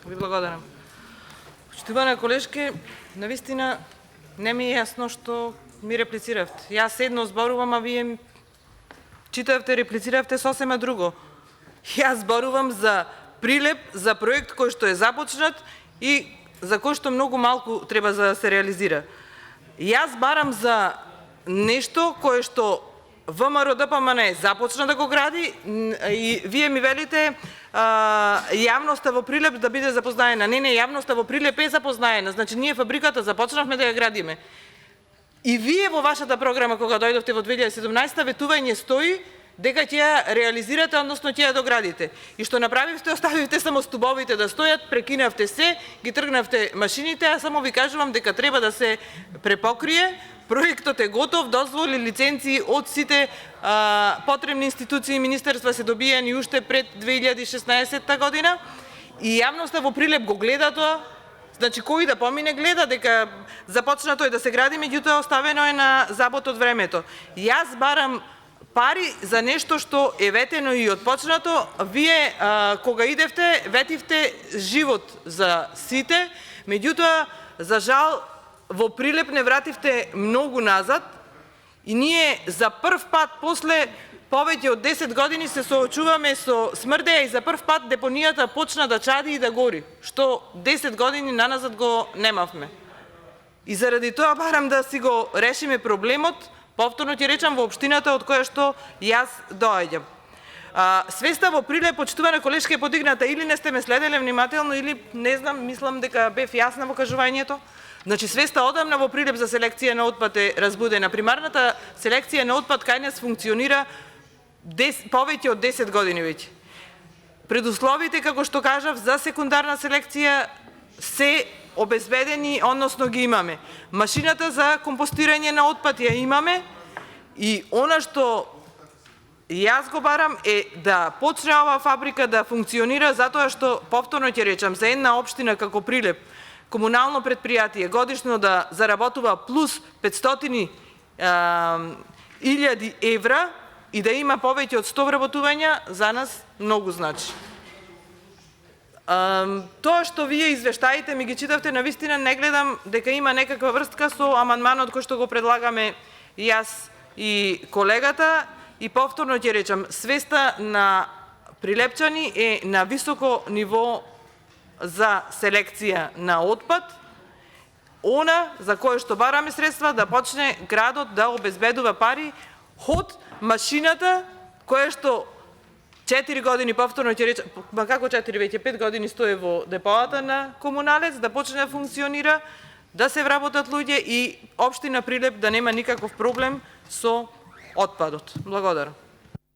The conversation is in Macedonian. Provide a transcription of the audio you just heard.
Ви благодарам. Почитувана колешке, навистина не ми е јасно што ми реплициравте. Јас едно зборувам, а вие читавте, реплициравте сосема друго. Јас зборувам за прилеп, за проект кој што е започнат и за кој што многу малку треба да се реализира. Јас барам за нешто кое што ВМРО ДПМН започна да го гради и вие ми велите јавноста во Прилеп да биде запознаена. Не, јавноста во Прилеп е запознаена. Значи, ние фабриката започнавме да ја градиме. И вие во вашата програма, кога дојдовте во 2017, ветување стои дека ќе ја реализирате, односно ќе ја доградите. И што направивте, оставивте само стубовите да стојат, прекинавте се, ги тргнавте машините, а само ви кажувам дека треба да се препокрие. Проектот е готов, дозволи, лиценци од сите потребни институции и министерства се добијани уште пред 2016 година и јавноста во Прилеп го гледа тоа. Значи, кој да помине гледа дека започнато е да се гради, меѓутоа оставено е на забот од времето. Јас барам пари за нешто што е ветено и отпочнато. Вие, кога идевте, ветивте живот за сите, меѓутоа, за жал, во Прилеп не вративте многу назад и ние за прв пат после повеќе од 10 години се соочуваме со смрдеја и за прв пат депонијата почна да чади и да гори, што 10 години наназад го немавме. И заради тоа барам да си го решиме проблемот, повторно ќе речам, во општината од која што јас доаѓам. Свеста во Прилеп, почитувана колешка, е подигната, или не сте ме следеле внимателно, или не знам, мислам дека бев јасна во кажувањето. Значи, свеста одамна во Прилеп за селекција на отпад е разбудена. Примарната селекција на отпад кај нас функционира повеќе од 10 години веќе. Предусловите, како што кажав, за секундарна селекција се обезбедени, односно ги имаме. Машината за компостирање на отпад ја имаме и она што јас го барам е да почне оваа фабрика да функционира, затоа што, повторно ќе речам, за една општина како Прилеп, комунално предпријатие годишно да заработува плюс 500.000 евра и да има повеќе од 100 вработувања, за нас многу значи. Тоа што вие извештаите ми ги читавте, навистина не гледам дека има некаква врска со амандманот кој што го предлагаме јас и колегата, и повторно ќе речам, свеста на прилепчани е на високо ниво за селекција на отпад, она за кое што бараме средства да почне градот да обезбедува пари од машината која што 4 години, повторно ќе речем, како 4 веќе 5 години стои во депоата на Комуналец, да почне да функционира, да се вработат луѓе и општина Прилеп да нема никаков проблем со отпадот. Благодарам.